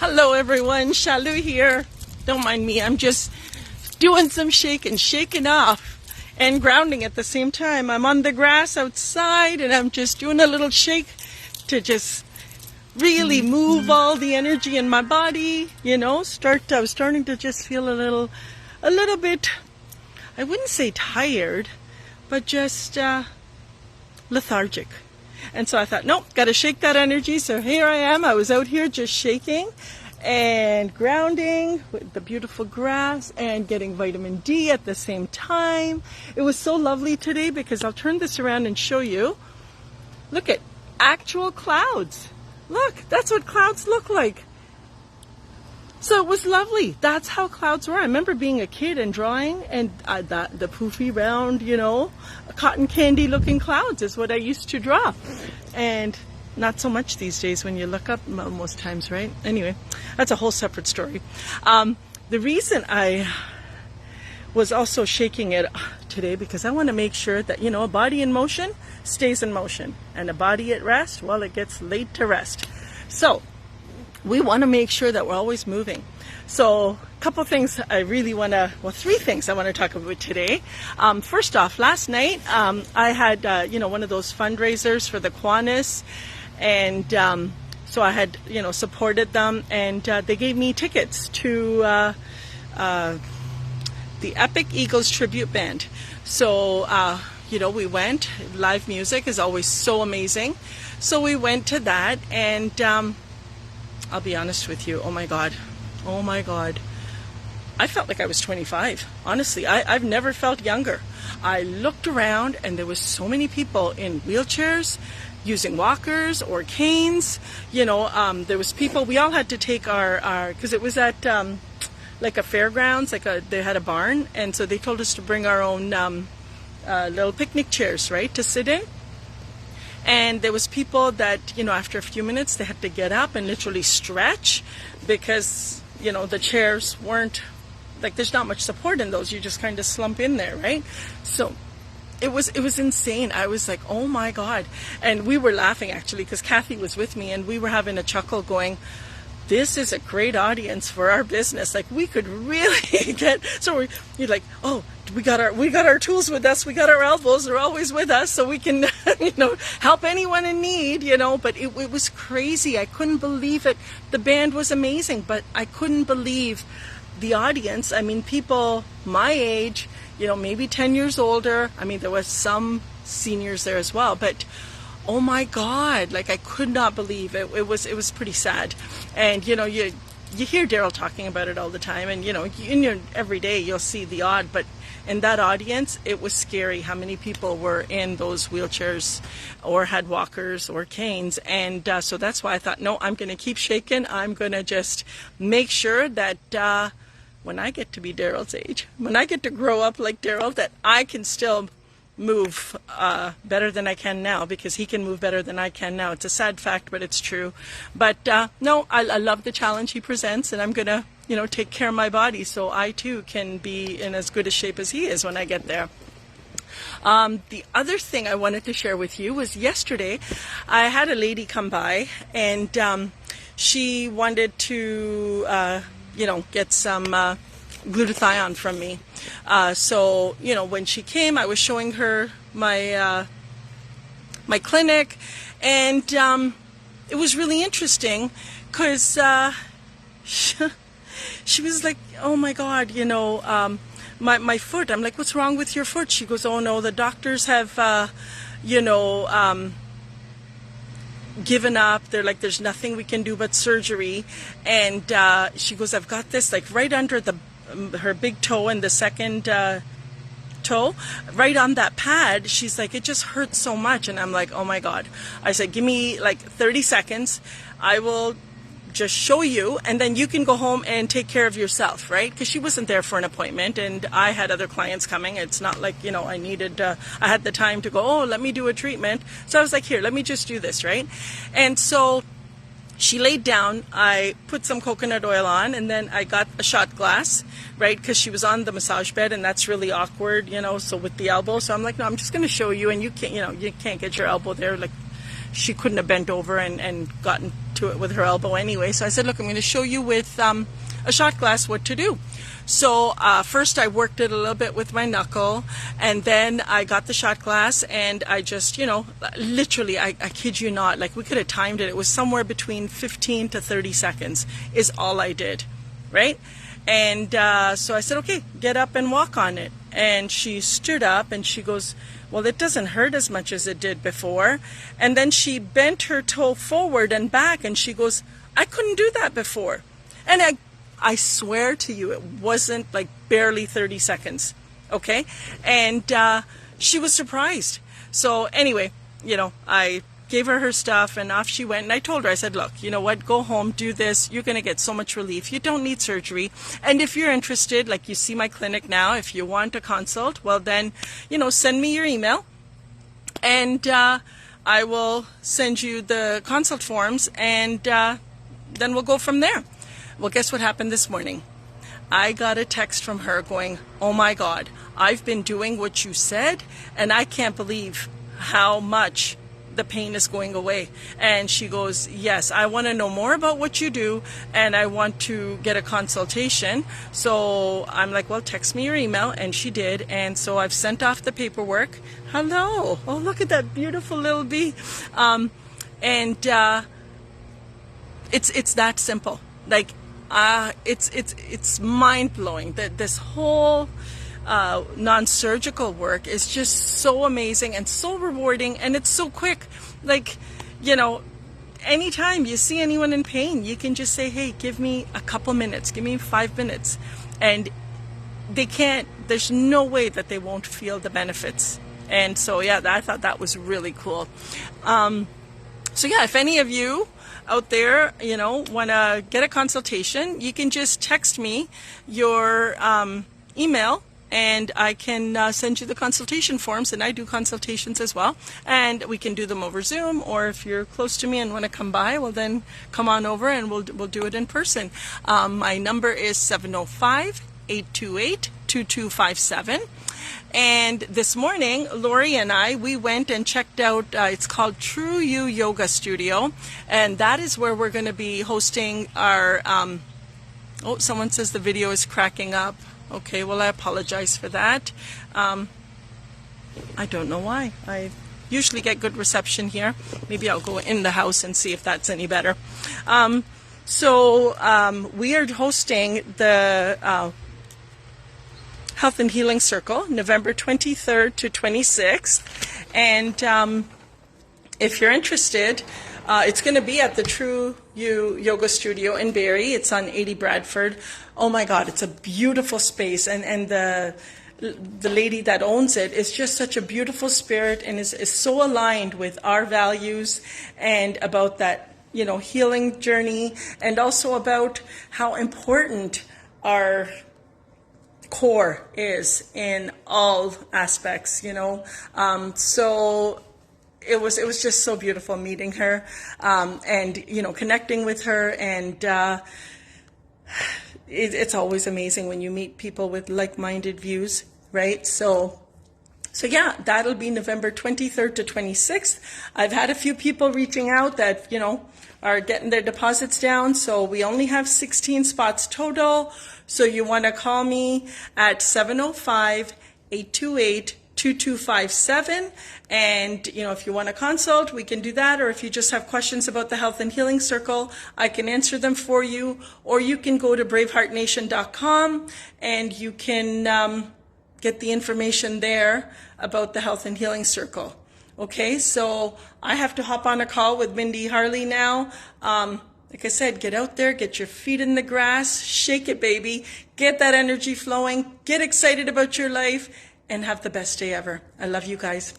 Hello everyone, Shalu here. Don't mind me, I'm just doing some shaking off and grounding at the same time. I'm on the grass outside and I'm just doing a little shake to just really move all the energy in my body, I was starting to just feel a little bit, I wouldn't say tired, but just lethargic. And so I thought, nope, got to shake that energy. So here I am. I was out here just shaking and grounding with the beautiful grass and getting vitamin D at the same time. It was so lovely today because I'll turn this around and show you. Look at actual clouds. Look, that's what clouds look like. So it was lovely. That's how clouds were. I remember being a kid and drawing, and the poofy round, cotton candy looking clouds is what I used to draw. And not so much these days when you look up most times, right? Anyway, that's a whole separate story. The reason I was also shaking it today because I want to make sure that, a body in motion stays in motion, and a body at rest, well, it gets laid to rest. So we want to make sure that we're always moving. So a couple things I really want to, three things I want to talk about today. First off, last night I had, one of those fundraisers for the Kiwanis, and so I had, supported them, and they gave me tickets to the Epic Eagles Tribute Band. So, we went. Live music is always so amazing. So we went to that, and I'll be honest with you, oh my God. I felt like I was 25. Honestly, I've never felt younger. I looked around and there was so many people in wheelchairs, using walkers or canes. There was people, we all had to take our because it was at like a fairgrounds, they had a barn, and so they told us to bring our own little picnic chairs, right, to sit in. And there was people that, after a few minutes, they had to get up and literally stretch because, the chairs weren't, there's not much support in those. You just kind of slump in there, right? So it was insane. I was like, oh my God. And we were laughing, actually, because Kathy was with me, and we were having a chuckle going, this is a great audience for our business. We could really get, so you're like, oh, we got our tools with us. We got our elbows. They're always with us, so we can, help anyone in need, But it was crazy. I couldn't believe it. The band was amazing, but I couldn't believe the audience. I mean, people my age, maybe 10 years older. I mean, there was some seniors there as well, but oh my God, I could not believe it. It was pretty sad. And, you hear Daryl talking about it all the time, and, in your every day you'll see the odd, but in that audience, it was scary how many people were in those wheelchairs or had walkers or canes. And so that's why I thought, no, I'm going to keep shaking. I'm going to just make sure that when I get to be Daryl's age, when I get to grow up like Daryl, that I can still move better than I can now, because he can move better than I can now. It's a sad fact, but it's true. But no, I love the challenge he presents, and I'm going to take care of my body so I too can be in as good a shape as he is when I get there. The other thing I wanted to share with you was yesterday I had a lady come by, and she wanted to get some glutathione from me. So when she came, I was showing her my my clinic, and it was really interesting because she was like, oh my God, my foot. I'm like, what's wrong with your foot? She goes, oh no, the doctors have given up. They're like, there's nothing we can do but surgery. And she goes, I've got this right under her big toe and the second toe, right on that pad. She's like, it just hurts so much. And I'm like, oh my God. I said, give me 30 seconds. I will just show you, and then you can go home and take care of yourself, right? Because she wasn't there for an appointment, and I had other clients coming. It's not like, I needed, I had the time to go, oh, let me do a treatment. So I was like, here, let me just do this, right? And so she laid down, I put some coconut oil on, and then I got a shot glass, right? Because she was on the massage bed, and that's really awkward, so with the elbow. So I'm like, no, I'm just going to show you, and you can't get your elbow there. She couldn't have bent over and gotten to it with her elbow anyway. So I said, look, I'm going to show you with a shot glass what to do. So first I worked it a little bit with my knuckle, and then I got the shot glass, and I just, literally, I kid you not, like we could have timed it. It was somewhere between 15 to 30 seconds is all I did, right? And so I said, okay, get up and walk on it. And she stood up and she goes, well, it doesn't hurt as much as it did before. And then she bent her toe forward and back, and she goes, I couldn't do that before. And I swear to you, it wasn't like barely 30 seconds, okay? And she was surprised. So anyway, I gave her stuff, and off she went. And I told her, I said, look, you know what, go home, do this. You're going to get so much relief. You don't need surgery. And if you're interested, like you see my clinic now, if you want a consult, well then, send me your email, and I will send you the consult forms, and then we'll go from there. Well, guess what happened this morning? I got a text from her going, oh my God, I've been doing what you said, and I can't believe how much the pain is going away. And she goes, yes, I want to know more about what you do, and I want to get a consultation. So I'm like, well, text me your email. And she did. And so I've sent off the paperwork. Hello. Oh, look at that beautiful little bee. It's that simple. Like, it's mind-blowing that this whole non-surgical work is just so amazing and so rewarding, and it's so quick. Like, anytime you see anyone in pain, you can just say, hey, give me a couple minutes, give me 5 minutes, and there's no way that they won't feel the benefits. And so yeah, I thought that was really cool. So yeah, if any of you out there, want to get a consultation, you can just text me your email, and I can send you the consultation forms, and I do consultations as well, and we can do them over Zoom, or if you're close to me and want to come by, well then come on over and we'll do it in person. My number is 705-828-2257. And this morning, Lori and we went and checked out, it's called True You Yoga Studio, and that is where we're going to be hosting our, someone says the video is cracking up. Okay, well, I apologize for that. I don't know why. I usually get good reception here. Maybe I'll go in the house and see if that's any better. So we are hosting the Health and Healing Circle, November 23rd to 26th. And if you're interested, it's going to be at the True You Yoga Studio in Barrie. It's on 80 Bradford. Oh my God, it's a beautiful space. And the lady that owns it is just such a beautiful spirit, and is so aligned with our values and about that, healing journey, and also about how important our core is in all aspects, so it was just so beautiful meeting her, and connecting with her, and it's always amazing when you meet people with like-minded views, right? So yeah, that'll be November 23rd to 26th. I've had a few people reaching out that are getting their deposits down, so we only have 16 spots total. So you want to call me at 705-828-2257. And, if you want to consult, we can do that. Or if you just have questions about the Health and Healing Circle, I can answer them for you. Or you can go to braveheartnation.com and you can get the information there about the Health and Healing Circle. Okay, so I have to hop on a call with Mindy Harley now. Like I said, get out there, get your feet in the grass, shake it, baby. Get that energy flowing, get excited about your life, and have the best day ever. I love you guys.